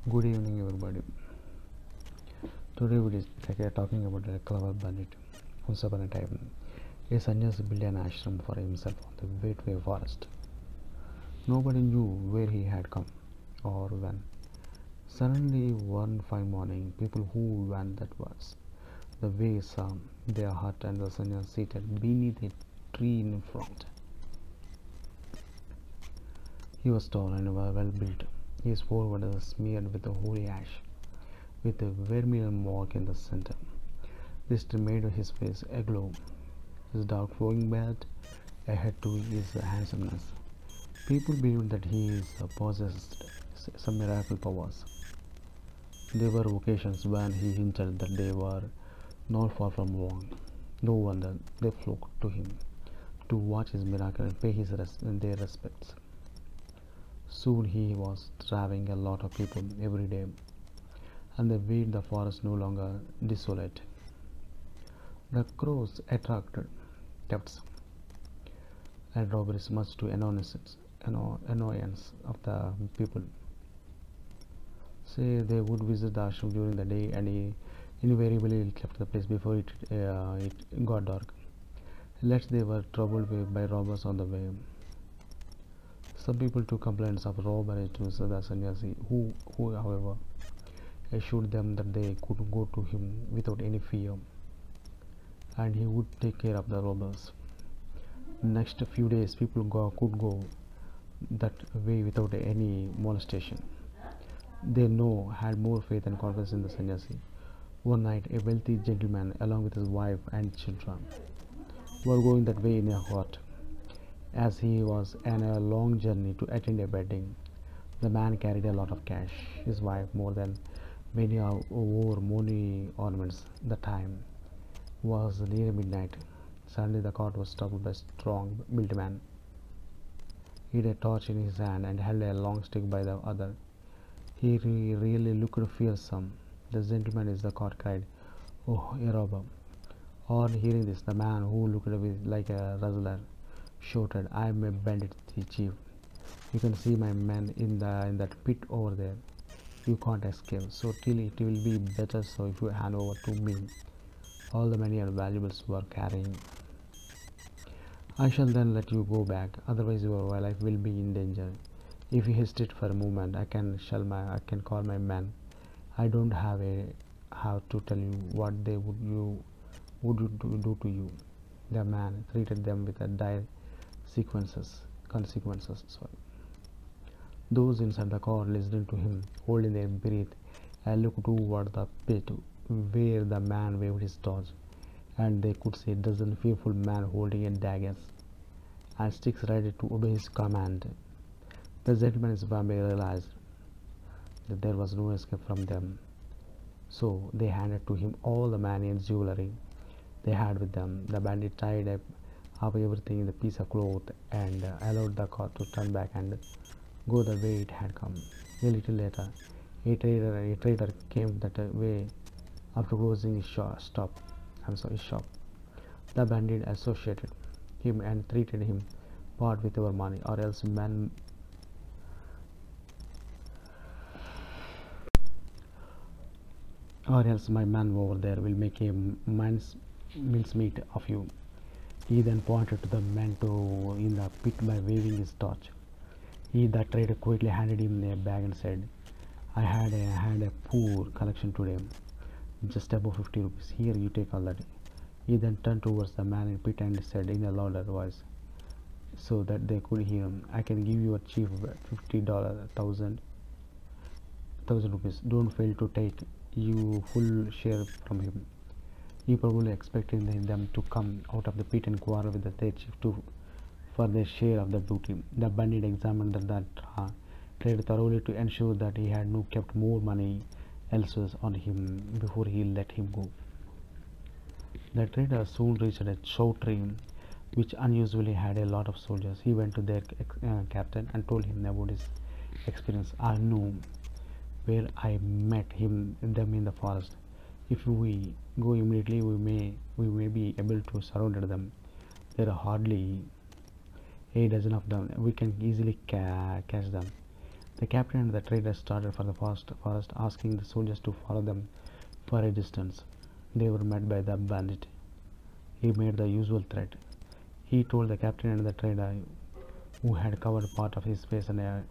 Good evening, everybody. Today we are talking about the Cleverer Bandit. Once upon a time, a sannyasi built an ashram for himself on the Gateway Forest. Nobody knew where he had come or when. Suddenly, one fine morning, people who went that was the way saw their hut and the sannyasi seated beneath a tree in front. He was tall and well built. His forehead was smeared with the holy ash, with a vermilion mark in the center. This made his face aglow. His dark flowing beard added to his handsomeness. People believed that he possessed some miracle powers. There were occasions when he hinted that they were not far from wrong. No wonder they flocked to him to watch his miracle and pay their respects. Soon he was driving a lot of people every day, and they made the forest no longer desolate. The crows attracted thefts and robberies, much to annoyance of the people. Say they would visit the ashram during the day, and he invariably left the place before it got dark, unless they were troubled by robbers on the way. Some people took complaints of robbery to the sannyasi, who however, assured them that they could go to him without any fear, and he would take care of the robbers. Next few days, people could go that way without any molestation. They now had more faith and confidence in the sannyasi. One night, a wealthy gentleman, along with his wife and children, were going that way in a cart. As he was on a long journey to attend a wedding, the man carried a lot of cash. His wife more than many wore money ornaments. The time was near midnight. Suddenly the cart was stopped by a strong built man. He had a torch in his hand and held a long stick by the other. He really looked fearsome. The gentleman is the cart cried, "Oh, a robber!" On hearing this, the man, who looked like a rustler, shouted, "I am a bandit chief. You can see my men in that pit over there. You can't escape. So till it will be better so if you hand over to me all the money and valuables you are carrying. I shall then let you go back. Otherwise your life will be in danger. If you hesitate for a moment, I can call my men. I don't have to tell you what they would do to you." The man treated them with a dire consequences. Those inside the car listened to him, holding their breath, and looked toward the pit where the man waved his torch, and they could see a dozen fearful men holding daggers and sticks ready to obey his command. The gentleman's family realized that there was no escape from them, so they handed to him all the money and jewelry they had with them. The bandit tied up everything in a piece of cloth and allowed the car to turn back and go the way it had come. A little later, a trader came that way after closing his shop. The bandit associated him and treated him, "Part with your money, or else my man over there will make a mincemeat of you." He then pointed to the man in the pit by waving his torch. The trader quickly handed him a bag and said, "I had a poor collection today, just above 50 rupees. Here, you take all that." He then turned towards the man in pit and said in a louder voice, so that they could hear him, "I can give you a chief $50,000 rupees. Don't fail to take you full share from him." He probably expected them to come out of the pit and quarrel with their chief for their share of the booty. The bandit examined the trader thoroughly to ensure that he had not kept more money elsewhere on him before he let him go. The trader soon reached a chow tree, which unusually had a lot of soldiers. He went to their captain and told him about his experience. "I knew where I met them in the forest. If we go immediately, we may be able to surround them. There are hardly a dozen of them. We can easily catch them. The captain and the trader started for the forest, asking the soldiers to follow them for a distance. They were met by the bandit. He made the usual threat. He told the captain and the trader, who had covered part of his face and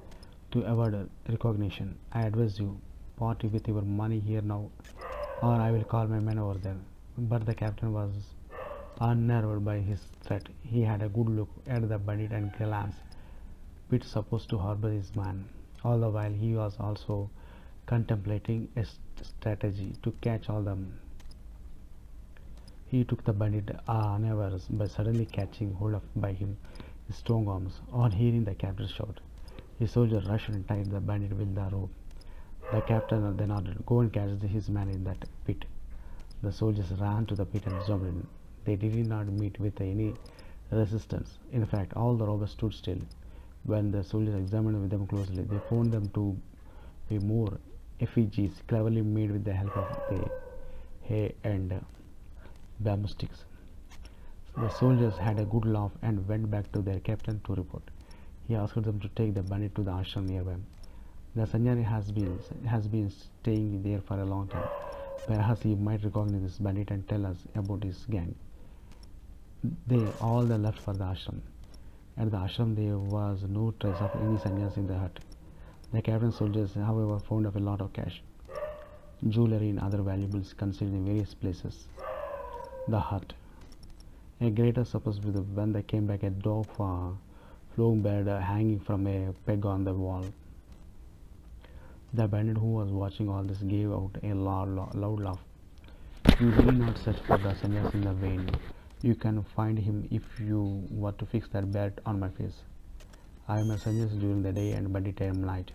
to avoid recognition, "I advise you, part with your money here now, or I will call my men over there." But the captain was unnerved by his threat. He had a good look at the bandit and glanced. Pitt supposed to harbor his man. All the while he was also contemplating a strategy to catch all them. He took the bandit unawares by suddenly catching hold of by him his strong arms. On hearing the captain shout, his soldier rushed and tied the bandit with the rope. The captain then ordered, "Go and catch his man in that pit." The soldiers ran to the pit and jumped in. They did not meet with any resistance. In fact, all the robbers stood still. When the soldiers examined them closely, they found them to be more effigies cleverly made with the help of the hay and bamboo sticks. The soldiers had a good laugh and went back to their captain to report. He asked them to take the bandit to the ashram nearby. The sannyasi has been staying there for a long time. Perhaps he might recognize this bandit and tell us about his gang. They all left for the ashram. At the ashram there was no trace of any sannyasi in the hut. The captain's soldiers, however, found a lot of cash, jewelry and other valuables concealed in various places. The hut. A greater surprise when they came back, a dog flown bird hanging from a peg on the wall. The bandit who was watching all this gave out a loud laugh. "You need not search for the sannyasi in the vain. You can find him if you were to fix that bat on my face. I am a sannyasi during the day and bandit at night.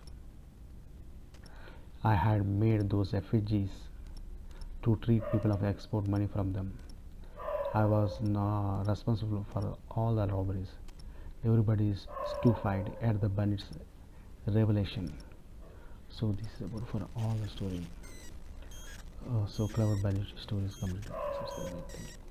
I had made those effigies to treat people of export money from them. I was responsible for all the robberies." Everybody is stupefied at the bandit's revelation. So this is about for all the story. So Cleverer Bandit story is completed. Thank you.